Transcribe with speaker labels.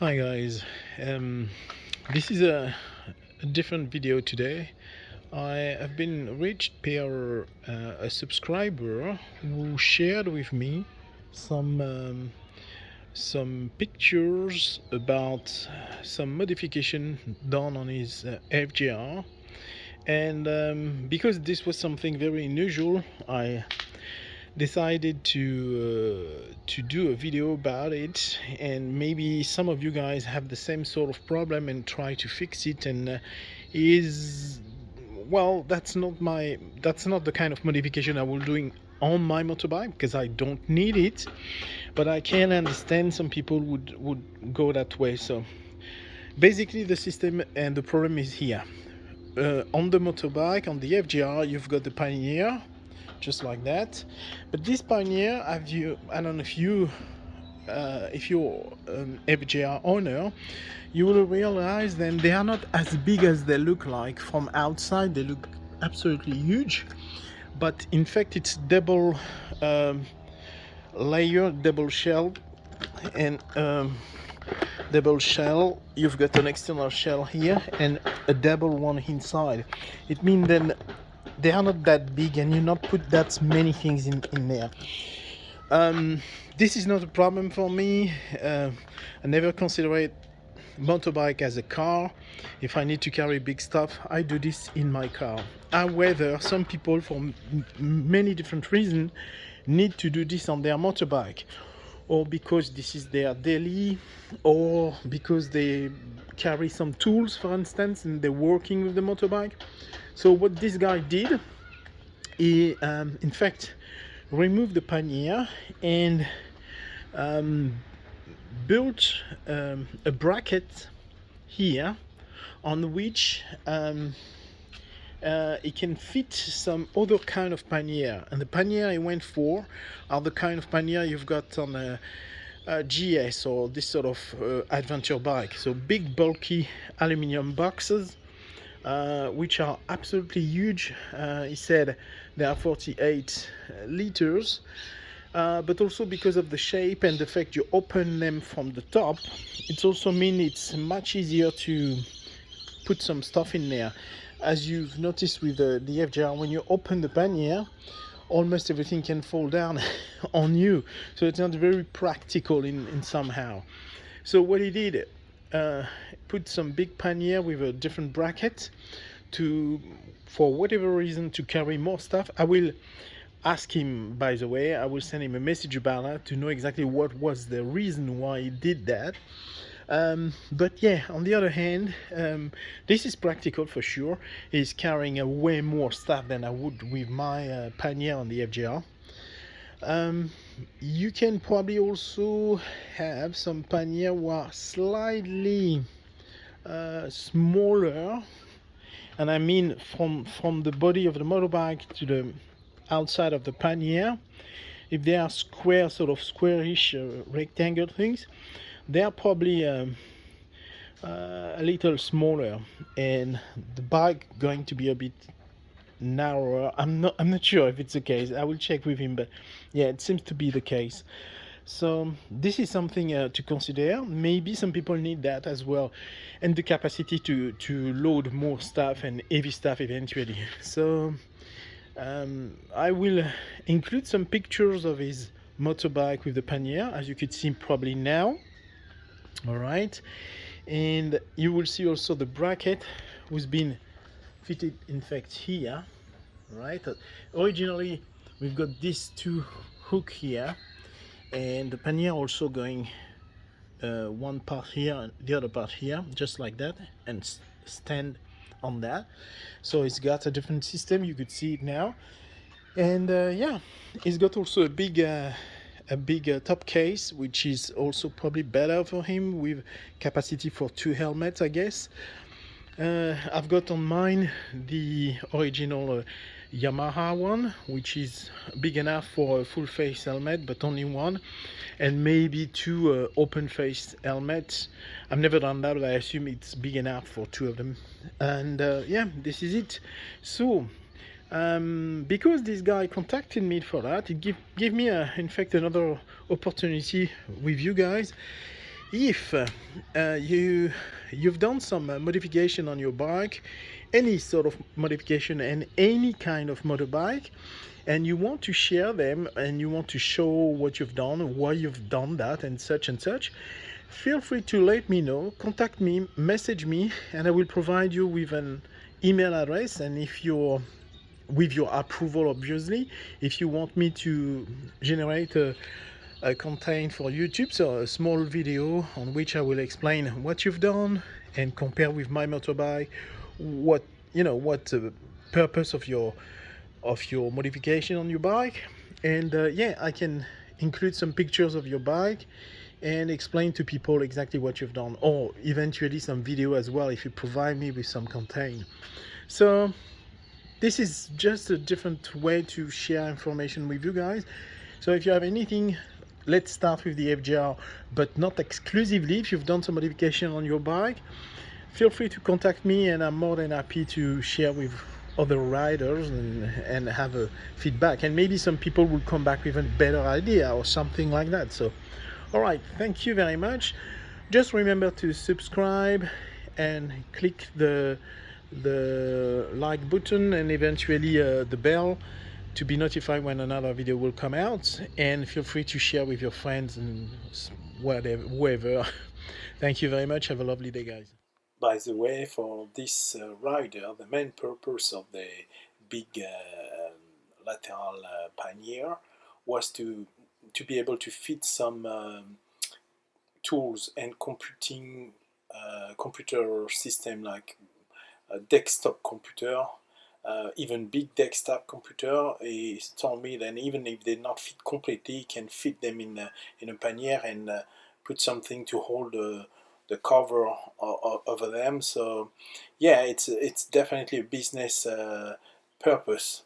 Speaker 1: Hi guys, this is a different video today. I have been reached by a subscriber who shared with me some some pictures about some modification done on his FJR, and because this was something very unusual, I decided to do a video about it, and maybe some of you guys have the same sort of problem and try to fix it. And is well, that's not the kind of modification I will doing on my motorbike, because I don't need it, but I can understand some people would go that way. So basically the system and the problem is here. On the motorbike, on the FJR, you've got the Pannier, just like that. But this Pannier, I don't know if you're FJR owner, you will realize then they are not as big as they look like from outside. They look absolutely huge, but in fact it's double layer, double shell, and double shell. You've got an external shell here and a double one inside. It means then they are not that big, and you not put that many things in there. This is not a problem for me. I never consider it motorbike as a car. If I need to carry big stuff, I do this in my car. However, some people, for many different reasons, need to do this on their motorbike, or because this is their daily, or because they carry some tools, for instance, and they're working with the motorbike. So what this guy did, he in fact removed the pannier and built a bracket here on which it can fit some other kind of pannier. And the pannier I went for are the kind of pannier you've got on a GS or this sort of adventure bike. So big bulky aluminium boxes, which are absolutely huge. He said they are 48 liters, but also because of the shape and the fact you open them from the top, it also means it's much easier to put some stuff in there. As you've noticed with the FJR, when you open the pannier, almost everything can fall down on you, so it's not very practical in somehow. So what he did, put some big pannier with a different bracket to, for whatever reason, to carry more stuff. I will ask him, by the way, I will send him a message about that to know exactly what was the reason why he did that. But yeah, on the other hand, this is practical for sure. He's carrying a way more stuff than I would with my pannier on the FJR. You can probably also have some pannier who are slightly smaller, and I mean from the body of the motorbike to the outside of the pannier. If they are square, sort of squarish rectangle things, they are probably a little smaller, and the bike going to be a bit narrower. I'm not sure if it's the case. I will check with him, but yeah, it seems to be the case. So this is something to consider. Maybe some people need that as well, and the capacity to load more stuff and heavy stuff eventually. So I will include some pictures of his motorbike with the pannier, as you could see probably now. All right, and you will see also the bracket who's been fitted, in fact, here. Right, originally we've got these two hook here, and the pannier also going one part here and the other part here, just like that, and stand on that. So it's got a different system, you could see it now. And yeah, it's got also a big top case, which is also probably better for him, with capacity for 2 helmets, I guess. I've got on mine the original Yamaha one, which is big enough for a full face helmet, but only one, and maybe 2 open face helmets. I've never done that, but I assume it's big enough for 2 of them. And yeah, this is it. So because this guy contacted me for that, it gave me in fact another opportunity with you guys. If you've done some modification on your bike, any sort of modification and any kind of motorbike, and you want to share them and you want to show what you've done, why you've done that, and such, feel free to let me know. Contact me, message me, and I will provide you with an email address. And if you're with your approval, obviously, if you want me to generate a content for YouTube, so a small video on which I will explain what you've done and compare with my motorbike, what what the purpose of your modification on your bike, and yeah, I can include some pictures of your bike and explain to people exactly what you've done, or eventually some video as well if you provide me with some content. So this is just a different way to share information with you guys. So if you have anything, let's start with the FJR, but not exclusively. If you've done some modification on your bike, feel free to contact me, and I'm more than happy to share with other riders and have a feedback. And maybe some people will come back with a better idea or something like that. So, all right, thank you very much. Just remember to subscribe and click the like button and eventually the bell to be notified when another video will come out, and feel free to share with your friends and whatever, whoever. Thank you very much. Have a lovely day, guys. By the way, for this rider, the main purpose of the big lateral pannier was to be able to fit some tools and computer system like a desktop computer, even big desktop computer. He told me that even if they not fit completely, he can fit them in a pannier and put something to hold the cover over them. So yeah, it's definitely a business purpose.